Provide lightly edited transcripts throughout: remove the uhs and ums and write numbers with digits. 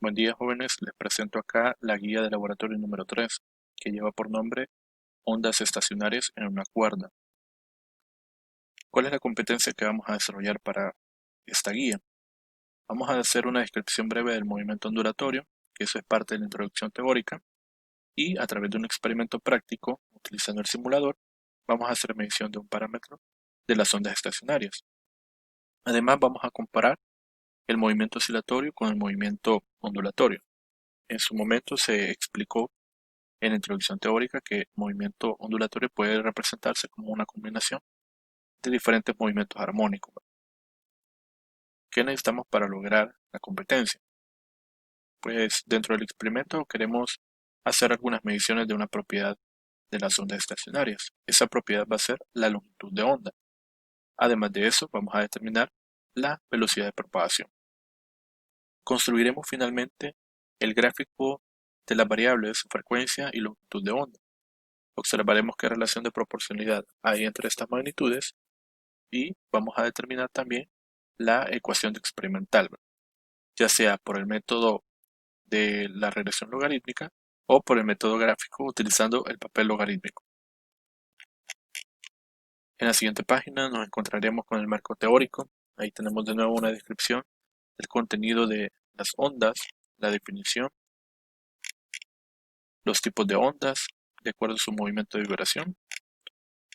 Buen día, jóvenes. Les presento acá la guía de laboratorio número 3, que lleva por nombre Ondas estacionarias en una cuerda. ¿Cuál es la competencia que vamos a desarrollar para esta guía? Vamos a hacer una descripción breve del movimiento ondulatorio, que eso es parte de la introducción teórica, y a través de un experimento práctico, utilizando el simulador, vamos a hacer medición de un parámetro de las ondas estacionarias. Además, vamos a comparar el movimiento oscilatorio con el movimiento ondulatorio. En su momento se explicó en la introducción teórica que el movimiento ondulatorio puede representarse como una combinación de diferentes movimientos armónicos. ¿Qué necesitamos para lograr la competencia? Pues dentro del experimento queremos hacer algunas mediciones de una propiedad de las ondas estacionarias. Esa propiedad va a ser la longitud de onda. Además de eso, vamos a determinar la velocidad de propagación. Construiremos finalmente el gráfico de las variables frecuencia y longitud de onda. Observaremos qué relación de proporcionalidad hay entre estas magnitudes y vamos a determinar también la ecuación experimental, ya sea por el método de la regresión logarítmica o por el método gráfico utilizando el papel logarítmico. En la siguiente página nos encontraremos con el marco teórico. Ahí tenemos de nuevo una descripción del contenido de las ondas, la definición, los tipos de ondas de acuerdo a su movimiento de vibración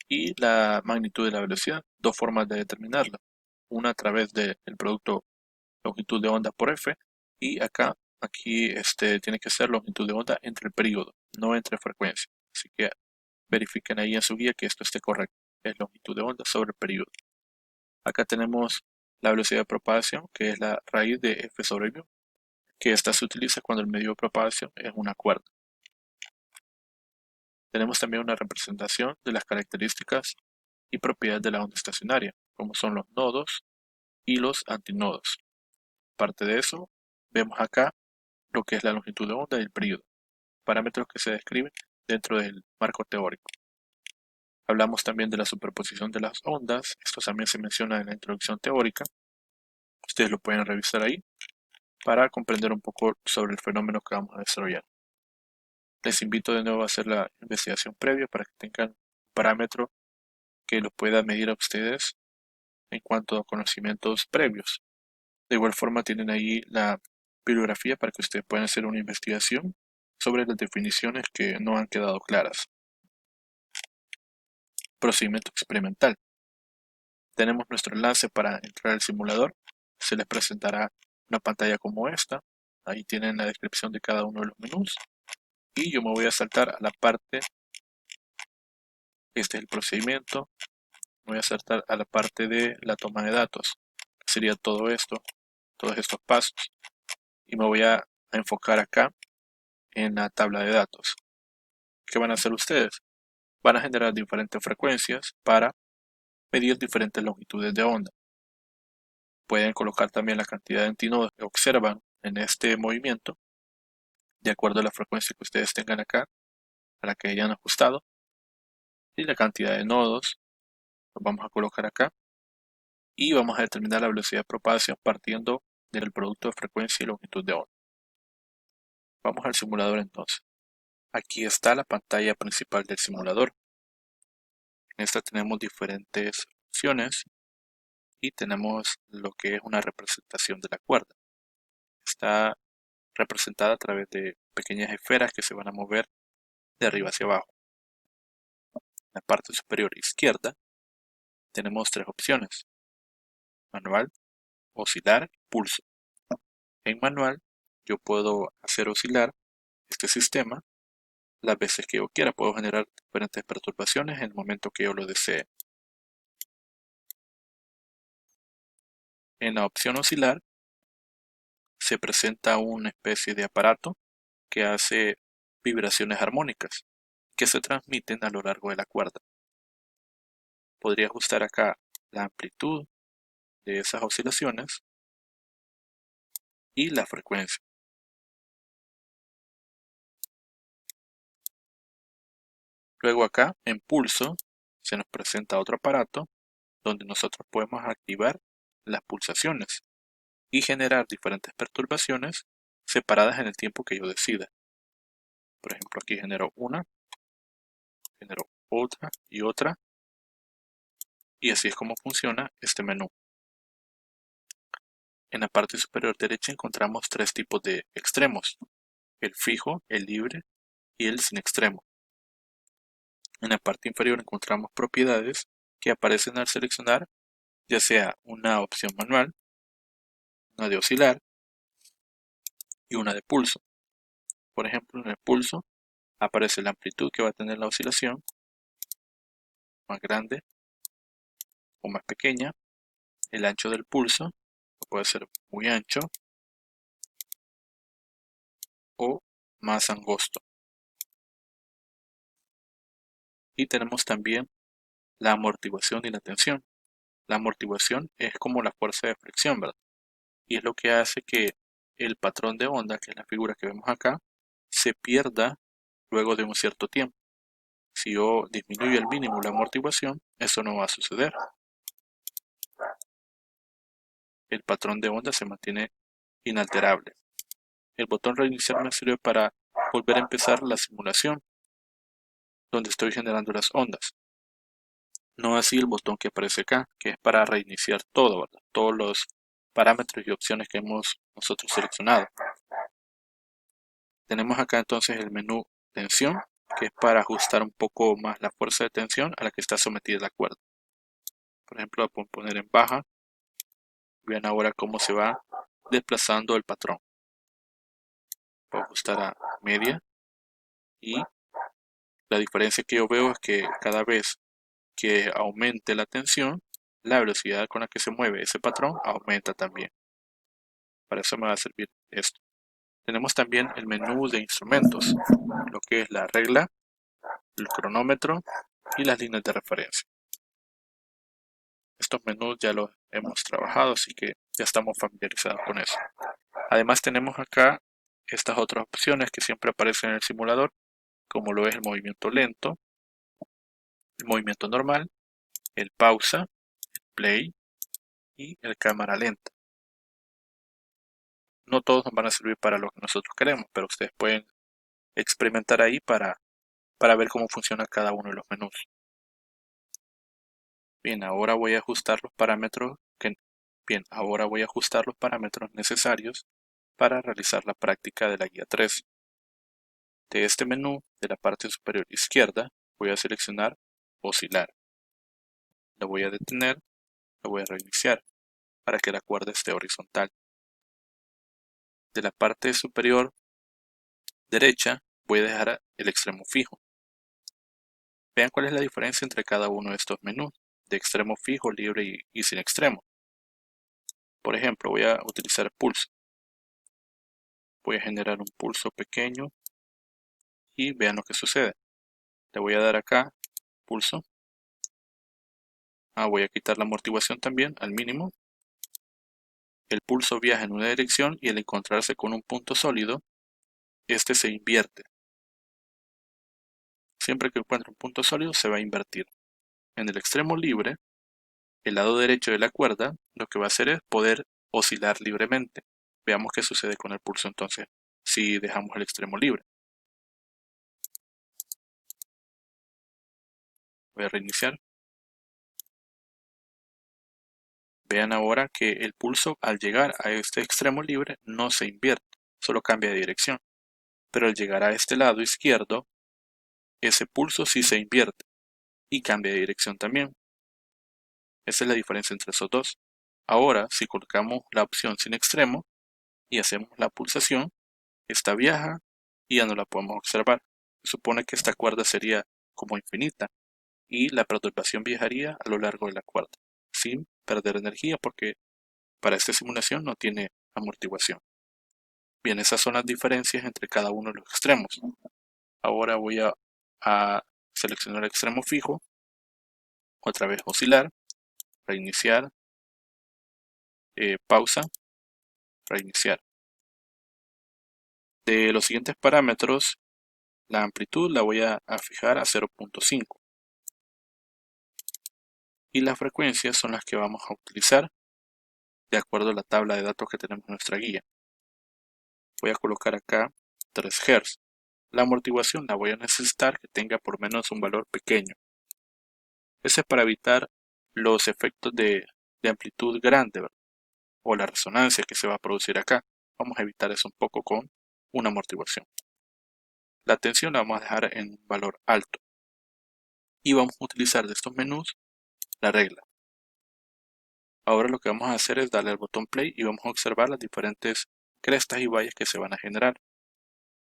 y la magnitud de la velocidad, dos formas de determinarla, una a través del producto longitud de onda por F y aquí tiene que ser longitud de onda entre el periodo, no entre frecuencia. Así que verifiquen ahí en su guía que esto esté correcto. Es longitud de onda sobre el periodo. Acá tenemos la velocidad de propagación, que es la raíz de F sobre mu, que esta se utiliza cuando el medio de propagación es una cuerda. Tenemos también una representación de las características y propiedades de la onda estacionaria, como son los nodos y los antinodos. Aparte de eso, vemos acá lo que es la longitud de onda y el periodo, parámetros que se describen dentro del marco teórico. Hablamos también de la superposición de las ondas, esto también se menciona en la introducción teórica, ustedes lo pueden revisar ahí para comprender un poco sobre el fenómeno que vamos a desarrollar. Les invito de nuevo a hacer la investigación previa para que tengan un parámetro que lo pueda medir a ustedes en cuanto a conocimientos previos. De igual forma tienen ahí la bibliografía para que ustedes puedan hacer una investigación sobre las definiciones que no han quedado claras. Procedimiento experimental. Tenemos nuestro enlace para entrar al simulador. Se les presentará una pantalla como esta. Ahí tienen la descripción de cada uno de los menús. Y yo me voy a saltar a la parte, este es el procedimiento, me voy a saltar a la parte de la toma de datos. Sería todo esto, todos estos pasos. Y me voy a enfocar acá en la tabla de datos. ¿Qué van a hacer ustedes? Van a generar diferentes frecuencias para medir diferentes longitudes de onda. Pueden colocar también la cantidad de antinodos que observan en este movimiento, de acuerdo a la frecuencia que ustedes tengan acá, a la que hayan ajustado, y la cantidad de nodos, los vamos a colocar acá, y vamos a determinar la velocidad de propagación partiendo del producto de frecuencia y longitud de onda. Vamos al simulador entonces. Aquí está la pantalla principal del simulador. En esta tenemos diferentes opciones y tenemos lo que es una representación de la cuerda. Está representada a través de pequeñas esferas que se van a mover de arriba hacia abajo. En la parte superior izquierda tenemos tres opciones: manual, oscilar, pulso. En manual yo puedo hacer oscilar este sistema las veces que yo quiera, puedo generar diferentes perturbaciones en el momento que yo lo desee. En la opción oscilar se presenta una especie de aparato que hace vibraciones armónicas que se transmiten a lo largo de la cuerda. Podría ajustar acá la amplitud de esas oscilaciones y la frecuencia. Luego acá en pulso se nos presenta otro aparato donde nosotros podemos activar las pulsaciones y generar diferentes perturbaciones separadas en el tiempo que yo decida. Por ejemplo, aquí genero una, genero otra y otra, y así es como funciona este menú. En la parte superior derecha encontramos tres tipos de extremos: el fijo, el libre y el sin extremo. En la parte inferior encontramos propiedades que aparecen al seleccionar ya sea una opción manual, una de oscilar y una de pulso. Por ejemplo, en el pulso aparece la amplitud que va a tener la oscilación, más grande o más pequeña, el ancho del pulso, que puede ser muy ancho o más angosto. Y tenemos también la amortiguación y la tensión. La amortiguación es como la fuerza de fricción, ¿verdad? Y es lo que hace que el patrón de onda, que es la figura que vemos acá, se pierda luego de un cierto tiempo. Si yo disminuyo al mínimo la amortiguación, eso no va a suceder. El patrón de onda se mantiene inalterable. El botón reiniciar me sirve para volver a empezar la simulación donde estoy generando las ondas. No así el botón que aparece acá, que es para reiniciar todo, ¿verdad? Todos los parámetros y opciones que hemos nosotros seleccionado. Tenemos acá entonces el menú tensión, que es para ajustar un poco más la fuerza de tensión a la que está sometida la cuerda. Por ejemplo, la puedo poner en baja. Vean ahora cómo se va desplazando el patrón. Puedo ajustar a media y la diferencia que yo veo es que cada vez que aumente la tensión, la velocidad con la que se mueve ese patrón aumenta también. Para eso me va a servir esto. Tenemos también el menú de instrumentos, lo que es la regla, el cronómetro y las líneas de referencia. Estos menús ya los hemos trabajado, así que ya estamos familiarizados con eso. Además tenemos acá estas otras opciones que siempre aparecen en el simulador, como lo es el movimiento lento, el movimiento normal, el pausa, el play y el cámara lenta. No todos nos van a servir para lo que nosotros queremos, pero ustedes pueden experimentar ahí para ver cómo funciona cada uno de los menús. Bien, ahora voy a ajustar los parámetros necesarios para realizar la práctica de la guía 3. De este menú, de la parte superior izquierda, voy a seleccionar oscilar. Lo voy a detener, lo voy a reiniciar para que la cuerda esté horizontal. De la parte superior derecha voy a dejar el extremo fijo. Vean cuál es la diferencia entre cada uno de estos menús, de extremo fijo, libre y sin extremo. Por ejemplo, voy a utilizar pulso. Voy a generar un pulso pequeño y vean lo que sucede. Le voy a dar acá, pulso. Voy a quitar la amortiguación también al mínimo. El pulso viaja en una dirección y al encontrarse con un punto sólido, este se invierte. Siempre que encuentre un punto sólido se va a invertir. En el extremo libre, el lado derecho de la cuerda, lo que va a hacer es poder oscilar libremente. Veamos qué sucede con el pulso entonces si dejamos el extremo libre. Voy a reiniciar. Vean ahora que el pulso al llegar a este extremo libre no se invierte, solo cambia de dirección. Pero al llegar a este lado izquierdo, ese pulso sí se invierte y cambia de dirección también. Esa es la diferencia entre esos dos. Ahora, si colocamos la opción sin extremo y hacemos la pulsación, esta viaja y ya no la podemos observar. Se supone que esta cuerda sería como infinita y la perturbación viajaría a lo largo de la cuerda, sin perder energía porque para esta simulación no tiene amortiguación. Bien, esas son las diferencias entre cada uno de los extremos. Ahora voy a seleccionar el extremo fijo, otra vez oscilar, reiniciar, pausa, reiniciar. De los siguientes parámetros, la amplitud la voy a fijar a 0.5 y las frecuencias son las que vamos a utilizar de acuerdo a la tabla de datos que tenemos en nuestra guía. Voy a colocar acá 3 Hz. La amortiguación la voy a necesitar que tenga por lo menos un valor pequeño. Ese es para evitar los efectos de amplitud grande, ¿verdad? O la resonancia que se va a producir acá. Vamos a evitar eso un poco con una amortiguación. La tensión la vamos a dejar en un valor alto. Y vamos a utilizar de estos menús la regla. Ahora lo que vamos a hacer es darle al botón play y vamos a observar las diferentes crestas y valles que se van a generar.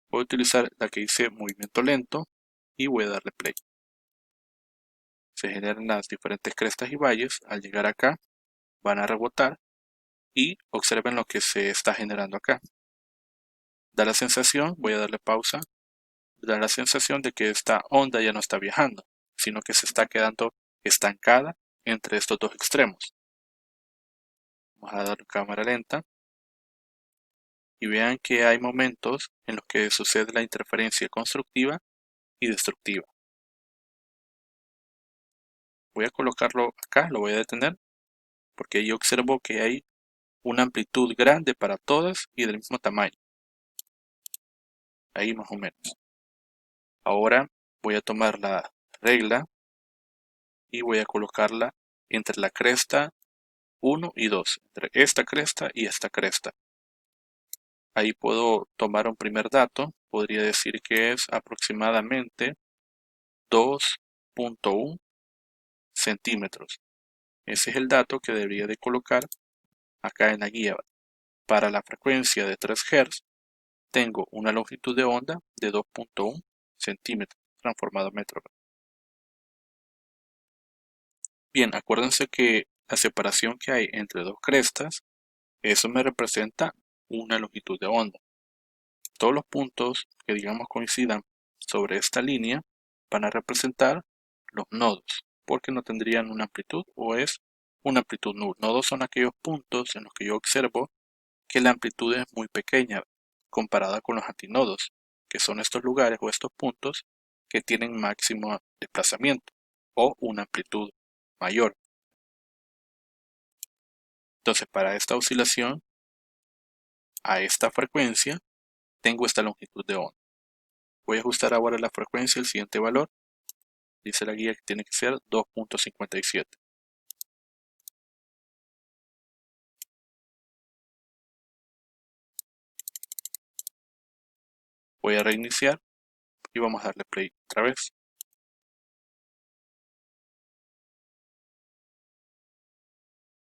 Voy a utilizar la que dice movimiento lento y voy a darle play. Se generan las diferentes crestas y valles. Al llegar acá van a rebotar y observen lo que se está generando acá. Da la sensación, voy a darle pausa, da la sensación de que esta onda ya no está viajando, sino que se está quedando estancada entre estos dos extremos. Vamos a darle cámara lenta y vean que hay momentos en los que sucede la interferencia constructiva y destructiva. Voy a colocarlo acá, lo voy a detener, porque yo observo que hay una amplitud grande para todas y del mismo tamaño. Ahí más o menos. Ahora voy a tomar la regla y voy a colocarla entre la cresta 1 y 2, entre esta cresta y esta cresta. Ahí puedo tomar un primer dato, podría decir que es aproximadamente 2.1 centímetros. Ese es el dato que debería de colocar acá en la guía. Para la frecuencia de 3 Hz tengo una longitud de onda de 2.1 centímetros transformado a metro. Bien, acuérdense que la separación que hay entre dos crestas, eso me representa una longitud de onda. Todos los puntos que digamos coincidan sobre esta línea van a representar los nodos, porque no tendrían una amplitud o es una amplitud nula. Nodos son aquellos puntos en los que yo observo que la amplitud es muy pequeña comparada con los antinodos, que son estos lugares o estos puntos que tienen máximo desplazamiento o una amplitud mayor. Entonces, para esta oscilación a esta frecuencia tengo esta longitud de onda. Voy a ajustar ahora la frecuencia al siguiente valor. Dice la guía que tiene que ser 2.57. Voy a reiniciar y vamos a darle play otra vez.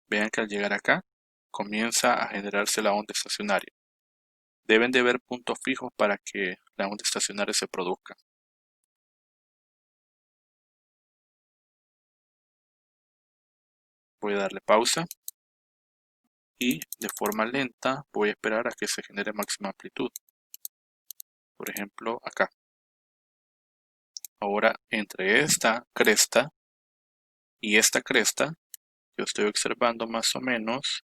Vean que al llegar acá comienza a generarse la onda estacionaria. Deben de haber puntos fijos para que la onda estacionaria se produzca. Voy a darle pausa y de forma lenta voy a esperar a que se genere máxima amplitud. Por ejemplo, acá. Ahora, entre esta cresta y esta cresta, yo estoy observando más o menos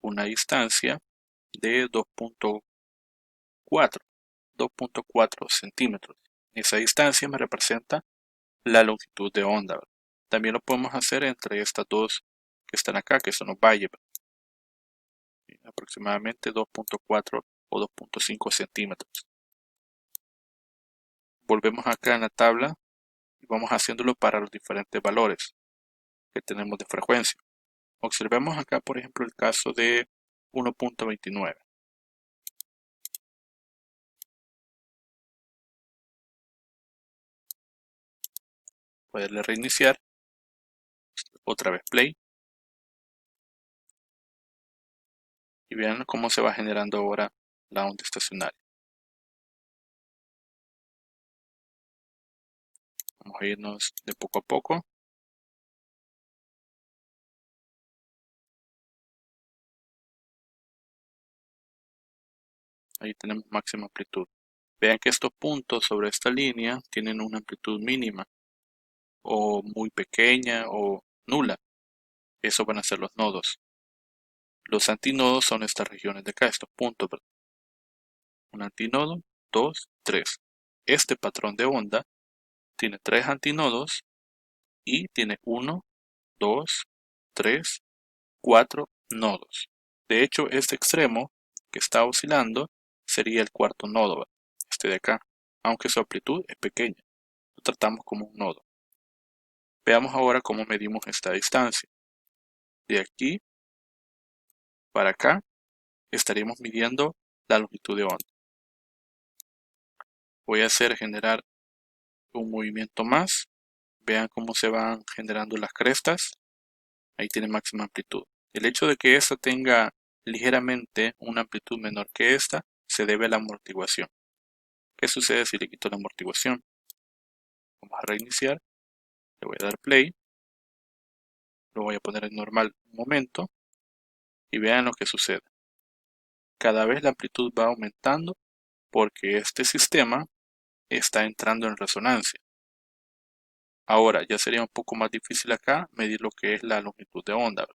una distancia de 2.4 centímetros. Esa distancia me representa la longitud de onda, ¿verdad? También lo podemos hacer entre estas dos que están acá, que son los valles, aproximadamente 2.4 o 2.5 centímetros. Volvemos acá en la tabla y vamos haciéndolo para los diferentes valores que tenemos de frecuencia. Observemos acá, por ejemplo, el caso de 1.29. Voy a darle reiniciar, otra vez play. Y vean cómo se va generando ahora la onda estacionaria. Vamos a irnos de poco a poco. Ahí tenemos máxima amplitud. Vean que estos puntos sobre esta línea tienen una amplitud mínima o muy pequeña o nula. Eso van a ser los nodos. Los antinodos son estas regiones de acá, estos puntos, ¿verdad? Un antinodo, 2, 3. Este patrón de onda tiene 3 antinodos y tiene 1, 2, 3, 4 nodos. De hecho, este extremo que está oscilando sería el cuarto nodo, ¿verdad? Este de acá, aunque su amplitud es pequeña. Lo tratamos como un nodo. Veamos ahora cómo medimos esta distancia. De aquí para acá estaríamos midiendo la longitud de onda. Voy a hacer generar un movimiento más. Vean cómo se van generando las crestas. Ahí tiene máxima amplitud. El hecho de que esta tenga ligeramente una amplitud menor que esta se debe a la amortiguación. ¿Qué sucede si le quito la amortiguación? Vamos a reiniciar. Le voy a dar play. Lo voy a poner en normal un momento. Y vean lo que sucede. Cada vez la amplitud va aumentando porque este sistema está entrando en resonancia. Ahora ya sería un poco más difícil acá medir lo que es la longitud de onda,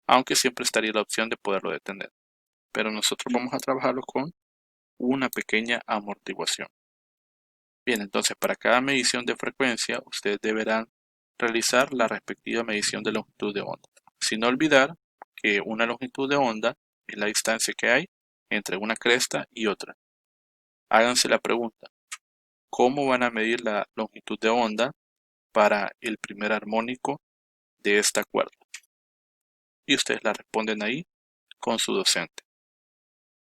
aunque siempre estaría la opción de poderlo detener. Pero nosotros vamos a trabajarlo con una pequeña amortiguación. Bien, entonces para cada medición de frecuencia ustedes deberán realizar la respectiva medición de longitud de onda, sin olvidar que una longitud de onda es la distancia que hay entre una cresta y otra. Háganse la pregunta, ¿cómo van a medir la longitud de onda para el primer armónico de esta cuerda? Y ustedes la responden ahí con su docente.